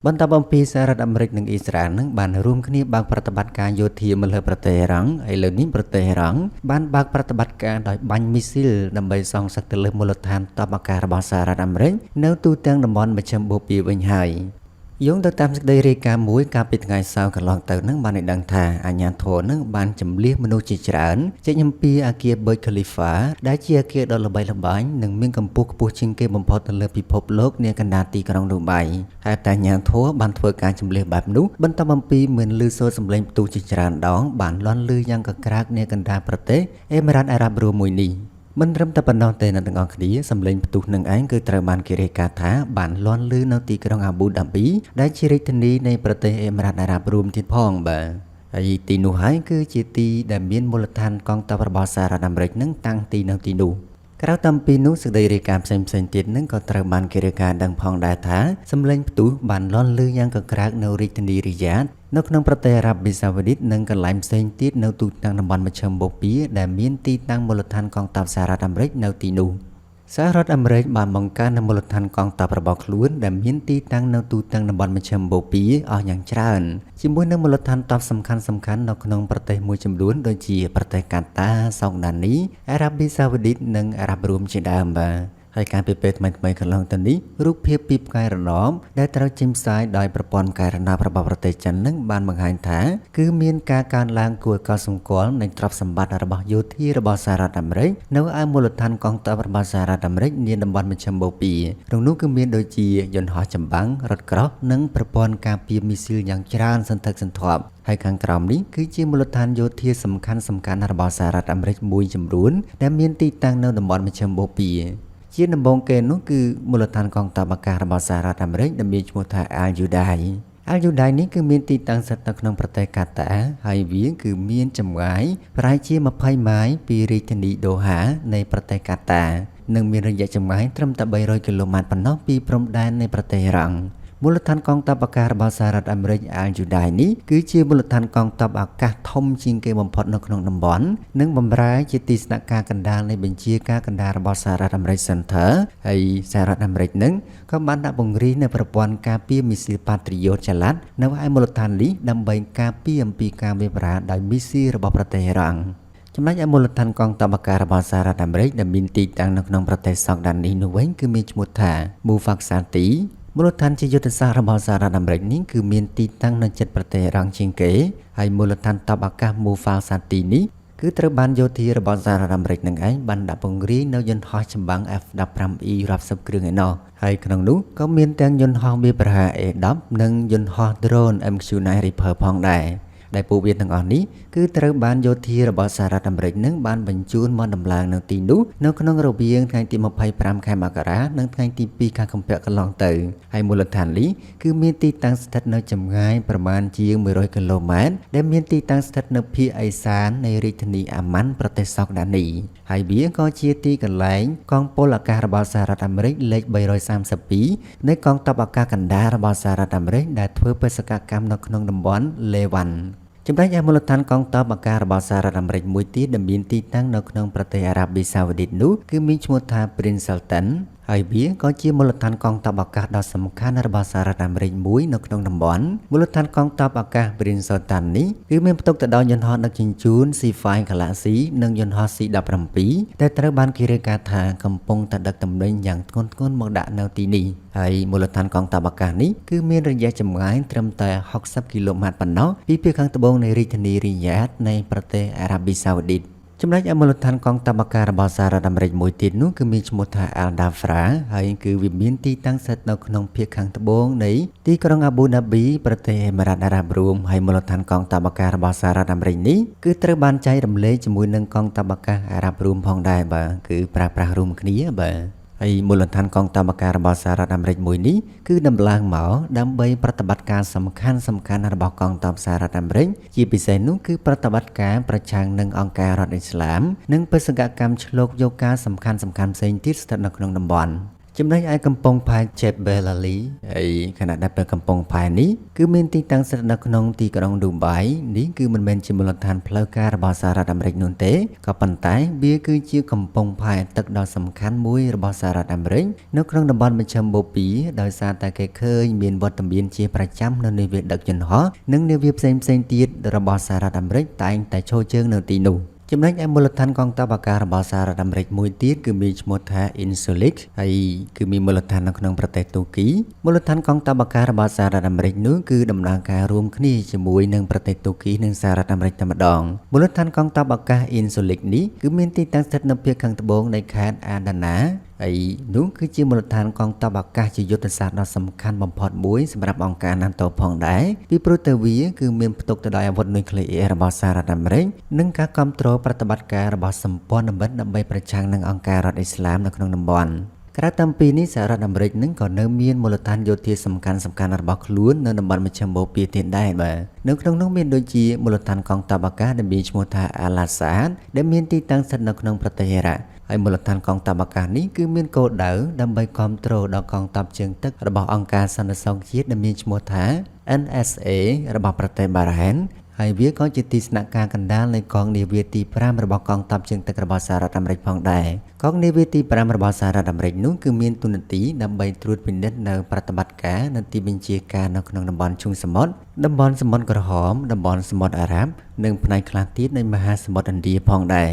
បន្តបំពីសាររដ្ឋអាមេរិកនិងអ៊ីស្រាអែលនឹងបានរួមគ្នាបើកប្រតិបត្តិការយោធាមកលើប្រទេសអ៊ីរ៉ង់ឥឡូវនេះប្រទេសអ៊ីរ៉ង់បានបើកប្រតិបត្តិការដោយបាញ់មីស៊ីលដើម្បីសងសឹកទៅលើមូលដ្ឋានទ័ពអាកាសរបស់សហរដ្ឋអាមេរិកនៅទូទាំងតំបន់មជ្ឈមបូព៌ាវិញហើយយោងទៅតាមសេចក្តីរាយការណ៍មួយកាលពីថ្ងៃសៅរ៍កន្លងទៅនឹងបានឲ្យដឹងថាអាជ្ញាធរនឹងបានចម្លៀសមនុស្សជាច្រើនចេញអំពីអគារ Burj Khalifa ដែលជាអគារដ៏ល្បីល្បាញនិងមានកម្ពស់ខ្ពស់ជាងគេបំផុតនៅលើពិភពលោកនាកណ្ដាលទីក្រុងឌូបៃហើយតែអាជ្ញាធរបានធ្វើការចម្លៀសបែបនោះបន្តអំពីមានឮសូរសម្លេងផ្ទុះជាច្រើនដងបានលាន់ឮយ៉ាងកក្រើកនាកណ្ដាលប្រទេសអេមីរ៉ាតអារ៉ាប់រួមមួយនេះមិនត្រឹមតែប៉ុណ្ណោះទេអ្នកទាំងអស់គ្នាសម្លេងផ្ទុះនឹងឯងគឺត្រូវបានគេរាយការណ៍ថាបានលាន់ឮនៅទីក្រុងអាប៊ូដាប៊ីដែលជារាជធានីនៃប្រទេសអេមីរ៉ាតអារ៉ាប់រួមទៀតផងបាទហើយទីនោះហើយគឺជាទីដែលមានមូលដ្ឋានកងទ័ពរបស់សហរដ្ឋអាមេរិកនឹងតាំងទីនៅទីនោះក្រៅតាមពីនោះសេចក្តីរាយការណ៍ផ្សេងៗទៀតនឹងក៏ត្រូវបានគេរាយការណ៍ដឹងផងដែរថាសម្លេងផ្ទុះបានលាន់ឮយ៉ាងកក្រើកនៅរាជធានីរីយ៉ាតនៅក្នុងប្រទេសអារ៉ាប៊ីសាអូឌីតនិងកន្លែងផ្សេងទៀតនៅទូទាំងតំបន់មជ្ឈមបូព៌ាដែលមានទីតាំងមូលដ្ឋានកងទ័ពសហរដ្ឋអាមេរិកនៅទីនោះសហរដ្ឋអាមេរិកបានបង្កើននូវមូលដ្ឋានកងទ័ពរបស់ខ្លួនដែលមានទីតាំងនៅទូទាំងតំបន់មជ្ឈមបូព៌ាអស់យ៉ាងច្រើនជាមួយនឹងមូលដ្ឋានទ័ពសំខាន់ៗនៅក្នុងប្រទេសមួយចំនួនដូចជាប្រទេសកាតា សោកដានីអារ៉ាប៊ីសាអូឌីតនិងអារ៉ាប់រួមជាដើមបាទហើយការពីពេលថ្មីៗកន្លងទៅនេះរូបភាពពីផ្កាយរណបដែលត្រូវចេញផ្សាយដោយប្រព័ន្ធផ្កាយរណបរបស់ប្រទេសចិននឹងបានបង្ហាញថាគឺមានការកើនឡើងគួរឲ្យកត់សម្គាល់នៃទ្រព្យសម្បត្តិរបស់យោធារបស់សហរដ្ឋអាមេរិកនៅឯមូលដ្ឋានកងទ័ពរបស់សហរដ្ឋអាមេរិកនាតំបន់មជ្ឈមបូព៌ាក្នុងនោះគឺមានដូចជាយន្តហោះចម្បាំងរថក្រោះនិងប្រព័ន្ធការពារមីស៊ីលយ៉ាងច្រើនសន្ធឹកសន្ធាប់ហើយខាងក្រោមនេះគឺជាមូលដ្ឋានយោធាសំខាន់ៗរបស់សហរដ្ឋអាមេរិកមួយចំនួនដែលមានទីតាំងនៅតំបន់មជ្ឈមបូព៌ាជាដំបូងគេនោះគឺមូលដ្ឋានកងទ័ពអាកាសរបស់សហរដ្ឋអាមេរិកដែលមានឈ្មោះថា Al-Udeid នេះគឺមានទីតាំងស្ថិតនៅក្នុងប្រទេសកាតាហើយវាគឺមានចម្ងាយប្រហែលជា20ម៉ាយពីរាជធានីដូហានៃប្រទេសកាតានិងមានរយៈចម្ងាយត្រឹមតែ300គីឡូម៉ែត្រប៉ុណ្ណោះពីព្រំដែននៃប្រទេសអ៊ីរ៉ង់មូលដ្ឋានកងទ័ពអាកាសរបស់សហរដ្ឋអាមេរិក Al-Udeid នេះគឺជាមូលដ្ឋានកងទ័ពអាកាសធំជាងគេបំផុតនៅក្នុងតំបន់និងបម្រើជាទីស្នាក់ការកណ្ដាលនៃបញ្ជាការកណ្ដាលរបស់សហរដ្ឋអាមេរិក Center ហើយសហរដ្ឋអាមេរិកនឹងក៏បានដាក់ពង្រីកនៅប្រព័ន្ធការពារមីស៊ីល Patriot ចល័តនៅឯមូលដ្ឋាននេះដើម្បីការពារអំពីការវាយប្រហារដោយមីស៊ីលរបស់ប្រទេសអ៊ីរ៉ង់ចំណែកឯមូលដ្ឋានកងទ័ពអាកាសរបស់សហរដ្ឋអាមេរិកដែលមានទីតាំងនៅក្នុងប្រទេសសោកដានីនោះវិញគឺមានឈ្មោះថា Mufaxatiមូលដ្ឋានជាយុទ្ធសាស្ត្ររបស់សហរដ្ឋអាមេរិកនេះគឺមានទីតាំងនៅជិតប្រទេសអ៊ីរ៉ង់ជាងគេហើយមូលដ្ឋានទ័ពអាកាស Mufaxati នេះគឺត្រូវបានយោធារបស់សហរដ្ឋអាមេរិកនឹងឯងបានដាក់ពង្រាយនៅយន្តហោះចម្បាំង F-15E រាប់សិបគ្រឿងឯណោះហើយក្នុងនោះក៏មានទាំងយន្តហោះវាយប្រហារ A-10 និងយន្តហោះ Drone MQ-9 Reaper ផងដែរដែលពួកវាទាំងអស់នេះគឺត្រូវបានយោធារបស់សហរដ្ឋអាមេរិកនឹងបានបញ្ជូនមកដំឡើងនៅទីនោះនៅក្នុងរវាងថ្ងៃទី25ខែមករានិងថ្ងៃទី2ខែកុម្ភៈកន្លងទៅហើយមូលដ្ឋាននេះគឺមានទីតាំងស្ថិតនៅចម្ងាយប្រមាណជាង100គីឡូម៉ែត្រដែលមានទីតាំងស្ថិតនៅភាគឦសាននៃរាជធានីអាម៉ាន់ប្រទេសសោកដានីហើយវាក៏ជាទីកន្លែងកងពលអាកាសរបស់សហរដ្ឋអាមេរិកលេខ332នៃកងទ័ពអាកាសកណ្ដាលរបស់សហរដ្ឋអាមេរិកដែលធ្វើបេសកកម្មនៅក្នុងតំបន់លេវ៉ាន់ចំណែកឯមូលដ្ឋានកងទ័ពអាកាសរបស់សហរដ្ឋអាមេរិកមួយទៀតដែលមានទីតាំងនៅក្នុងប្រទេសអារ៉ាប៊ីសាអូឌីតនោះគឺមានឈ្មោះថា Prince Sultan ហើយវាក៏ជាមូលដ្ឋានកងទ័ពអាកាសដ៏សំខាន់របស់សហរដ្ឋអាមេរិកមួយនៅក្នុងតំបន់មូលដ្ឋានកងទ័ពអាកាស Prince Sultan នេះគឺមានផ្ទុកទៅដោយយន្តហោះដឹកជញ្ជូន C5 Galaxy និងយន្តហោះ C17 ដែលត្រូវបានគេរាយការណ៍ថាកំពុងតែដឹកទំនិញយ៉ាងធ្ងន់ធ្ងរមកដាក់នៅទីនេះហើយមូលដ្ឋានកងទ័ពអាកាសនេះគឺមានរយៈចម្ងាយត្រឹមតែ60គីឡូម៉ែត្រប៉ុណ្ណោះពីភាគខាងត្បូងនៃរាជធានីរីយ៉ាតនៃប្រទេសអារ៉ាប៊ីសាអូឌីតចំណែកឯមូលដ្ឋានកងទ័ពអាកាសរបស់សហរដ្ឋអាមេរិកមួយទៀតនោះគឺមានឈ្មោះថា Al-Dafra ហើយគឺវាមានទីតាំងស្ថិតនៅក្នុងភាគខាងត្បូងនៃទីក្រុងអាប៊ូដាប៊ីប្រទេសអេមីរ៉ាតអារ៉ាប់រួមហើយមូលដ្ឋានកងទ័ពអាកាសរបស់សហរដ្ឋអាមេរិកនេះគឺត្រូវបានចែករំលែកជាមួយនឹងកងទ័ពអាកាសអារ៉ាប់រួមផងដែរបាទគឺប្រើប្រាស់រួមគ្នាបាទហើយមូលដ្ឋានកងទ័ពអាកាសរបស់សហរដ្ឋអាមេរិកមួយនេះគឺដំឡើងមកដើម្បីប្រតិបត្តិការសំខាន់របស់កងទ័ពសហរដ្ឋអាមេរិកជាពិសេសនោះគឺប្រតិបត្តិការប្រឆាំងនឹងអង្គការរដ្ឋឥស្លាមនិងបេសកកម្មឆ្លូកយកការសំខាន់ផ្សេងទៀតស្ថិតនៅក្នុងតំបន់ ចំណែកឯកំពង់ផែ Jebel Ali ហើយខណៈដែលកំពង់ផែនេះគឺមានទីតាំងស្ថិតនៅក្នុងទីក្រុងឌូបៃនេះគឺមិនមែនជាមូលដ្ឋានផ្លូវការរបស់សហរដ្ឋអាមេរិកនោះទេក៏ប៉ុន្តែវាគឺជាកំពង់ផែទឹកដ៏សំខាន់មួយរបស់សហរដ្ឋអាមេរិកនៅក្នុងតំបន់មជ្ឈិមបូព៌ាដោយសារតែគេឃើញមានវត្តមានជាប្រចាំនៅនាវាដឹកយន្តហោះនិងនាវាផ្សេងៗទៀតរបស់សហរដ្ឋអាមេរិកតែងតែឈរជើងនៅទីនោះចំណែកឯមូលដ្ឋានកងទ័ពអាកាសរបស់សហរដ្ឋអាមេរិកមួយទៀតគឺមានឈ្មោះថា Incirlik ហើយគឺមានមូលដ្ឋាននៅក្នុងប្រទេសទូគីមូលដ្ឋានកងទ័ពអាកាសរបស់សហរដ្ឋអាមេរិកនោះគឺដំណើរការរួមគ្នាជាមួយនឹងប្រទេសទូគីនិងសហរដ្ឋអាមេរិកតែម្ដងមូលដ្ឋានកងទ័ពអាកាស Incirlik នេះគឺមានទីតាំងស្ថិតនៅភាគខាងត្បូងនៃខេត្ត Adana ហើយនោះគឺជាមូលដ្ឋានកងទ័ពអាកាសជាយុទ្ធសាស្ត្រដ៏សំខាន់បំផុតមួយសម្រាប់អង្គការ NATO ផងដែរពីព្រោះតែវាគឺមានផ្ទុកទៅដោយអាវុធនុយក្លេអ៊ែររបស់សហរដ្ឋអាមេរិកនិងការគ្រប់គ្រងប្រតិបត្តិការរបស់សម្ព័ន្ធមិត្តដើម្បីប្រឆាំងនឹងអង្គការរដ្ឋអ៊ីស្លាមនៅក្នុងតំបន់ក្រៅតាមពីនេះសហរដ្ឋអាមេរិកនឹងក៏នៅមានមូលដ្ឋានយោធាសំខាន់របស់ខ្លួននៅតំបន់មជ្ឈិមបូព៌ាទៀតដែរបាទនៅក្នុងនោះមានដូចជាមូលដ្ឋានកងទ័ពអាកាសដែលមានឈ្មោះថា Al-Assad ដែលមានទីតាំងស្ថិតនៅក្នុងប្រទេសអ៊ីរ៉ាក់ហើយមូលដ្ឋានកងទ័ពអាកាសនេះគឺមានគោលដៅដើម្បីគ្រប់គ្រងដល់កងទ័ពជើងទឹករបស់អង្គការសន្តិសុខជាតិដែលមានឈ្មោះថា NSA របស់ប្រទេសបារ៉ែនហើយវាក៏ជាទីស្នាក់ការកណ្ដាលនៃកងនាវាទី5របស់កងទ័ពជើងទឹករបស់សហរដ្ឋអាមេរិកផងដែរកងនាវាទី5របស់សហរដ្ឋអាមេរិកនោះគឺមានតួនាទីដើម្បីត្រួតពិនិត្យនៅប្រតិបត្តិការនៅទីបញ្ជាការនៅក្នុងតំបន់ឈូងសមុទ្រតំបន់សមុទ្រក្រហមតំបន់សមុទ្រអារ៉ាប់និងផ្នែកខ្លះទៀតនៃមហាសមុទ្រឥណ្ឌាផងដែរ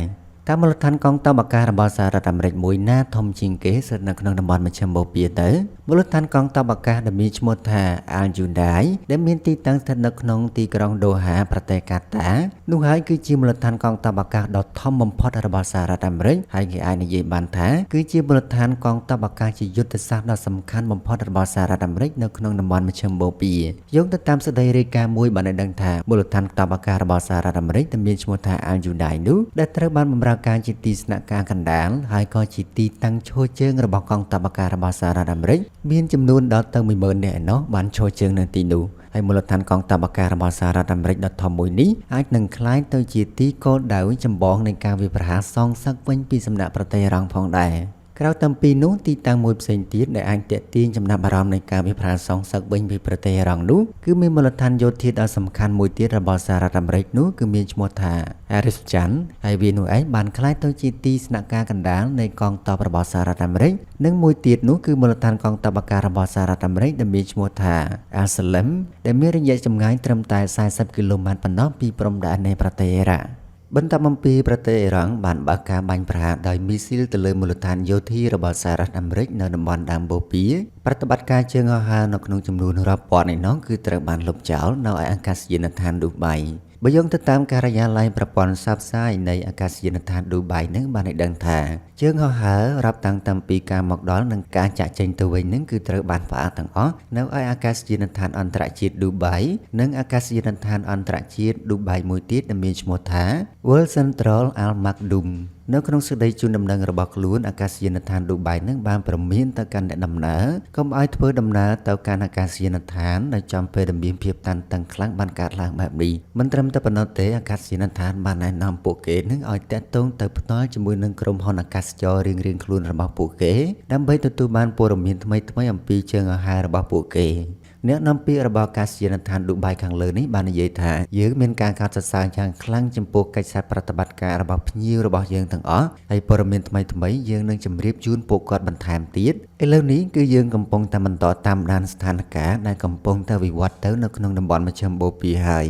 តាមមូលដ្ឋានកងទ័ពអាកាសរបស់សហរដ្ឋអាមេរិកមួយណាធំជាងគេស្ថិតនៅក្នុងតំបន់មជ្ឈិមបូព៌ាទៅមូលដ្ឋានកងទ័ពអាកាសដែលមានឈ្មោះថា Al-Udeid ដែលមានទីតាំងស្ថិតនៅក្នុងទីក្រុងដូហាប្រទេសកាតានោះហើយគឺជាមូលដ្ឋានកងទ័ពអាកាសដ៏ធំបំផុតរបស់សហរដ្ឋអាមេរិកហើយគេអាចនិយាយបានថាគឺជាមូលដ្ឋានកងទ័ពអាកាសជាយុទ្ធសាស្ត្រដ៏សំខាន់បំផុតរបស់សហរដ្ឋអាមេរិកនៅក្នុងតំបន់មជ្ឈិមបូព៌ាយោងទៅតាមសេចក្តីរាយការណ៍មួយបានដឹងថាមូលដ្ឋានទ័ពអាកាសរបស់សហរដ្ឋអាមេរិកដែលមានឈ្មោះថា Al-Udeid នោះដែលត្រូវបានបម្រើការជាទីស្នាក់ការកណ្ដាលហើយក៏ជាទីតាំងឈរជើងរបស់កងទ័ពអាកាសរបស់សហរដ្ឋអាមេរិកមានចំនួនដល់ទៅ 10000 នាក់ឯណោះបានឈរជើងនៅទីនោះហើយមូលដ្ឋានកងទ័ពអាកាសរបស់សហរដ្ឋអាមេរិកដ៏ធំមួយនេះអាចនឹងក្លាយទៅជាទីគោលដៅចម្បងនៃការវាយប្រហារសងសឹកវិញពីសំណាក់ប្រទេសអ៊ីរ៉ង់ផងដែរក្រៅតាមពីនោះទីតាំងមួយផ្សេងទៀតដែលអាចទាក់ទាញចំណាប់អារម្មណ៍នៃការវាយប្រហារសងសឹកវិញពីប្រទេសអ៊ីរ៉ង់នោះគឺមានមូលដ្ឋានយោធាដ៏សំខាន់មួយទៀតរបស់សហរដ្ឋអាមេរិកនោះគឺមានឈ្មោះថា Arizcan ហើយវានោះឯងបានក្លាយទៅជាទីស្នាក់ការកណ្ដាលនៃកងទ័ពរបស់សហរដ្ឋអាមេរិកនិងមួយទៀតនោះគឺមូលដ្ឋានកងទ័ពអាកាសរបស់សហរដ្ឋអាមេរិកដែលមានឈ្មោះថា Al-Salam ដែលមានរយៈចម្ងាយត្រឹមតែ40គីឡូម៉ែត្រប៉ុណ្ណោះពីព្រំដែននៃប្រទេសអ៊ីរ៉ាក់បន្ទាប់អំពីប្រទេសអ៊ីរ៉ង់បានបើកការបាញ់ប្រហារដោយមីស៊ីលទៅលើមូលដ្ឋានយោធារបស់សហរដ្ឋអាមេរិកនៅតំបន់ដើមបូព៌ាប្រតិបត្តិការជើងហោះហើរនៅក្នុងចំនួនរាប់ពាន់ឯណោះគឺត្រូវបានលុបចោលនៅឯអាកាសយានដ្ឋានឌូបៃបើយោងទៅតាមការិយាល័យប្រព័ន្ធផ្សព្វផ្សាយនៃអាកាសយានដ្ឋានឌូបៃនឹងបានឲ្យដឹងថាជើងហោះហើររាប់តាំងពីការមកដល់និងការចាក់ចេញទៅវិញនឹងគឺត្រូវបានផ្អាកទាំងអស់នៅឯអាកាសយានដ្ឋានអន្តរជាតិឌូបៃនិងអាកាសយានដ្ឋានអន្តរជាតិឌូបៃមួយទៀតដែលមានឈ្មោះថា World Central Al Maktoumនៅក្នុងសេចក្តីជូនដំណឹងរបស់ខ្លួនអាកាសយានដ្ឋានឌូបៃនឹងបានព្រមានទៅកាន់អ្នកដំណើរកុំឲ្យធ្វើដំណើរទៅកាន់អាកាសយានដ្ឋានដែលចំពេលដែលមានភាពតានតឹងខ្លាំងបានកើតឡើងបែបនេះមិនត្រឹមតែប៉ុណ្ណោះទេអាកាសយានដ្ឋានបានណែនាំពួកគេនឹងឲ្យតាក់ទងទៅផ្ទាល់ជាមួយនឹងក្រុមហ៊ុនអាកាសចររៀងៗខ្លួនរបស់ពួកគេដើម្បីទទួលបានព័ត៌មានថ្មីៗអំពីជើងហោះហើររបស់ពួកគេអ្នកនាំពាក្យរបស់អាកាសយានដ្ឋានឌូបៃខាងលើនេះបាននិយាយថាយើងមានការកោតសរសើរយ៉ាងខ្លាំងចំពោះកិច្ចសហប្រតិបត្តិការរបស់ភ្ញៀវរបស់យើងទាំងអស់ហើយព័ត៌មានថ្មីៗយើងនឹងជម្រាបជូនពួកគាត់បន្ថែមទៀតឥឡូវនេះគឺយើងកំពុងតែបន្តតាមដានស្ថានភាពដែលកំពុងតែវិវត្តទៅនៅក្នុងតំបន់មជ្ឈិមបូព៌ាហើយ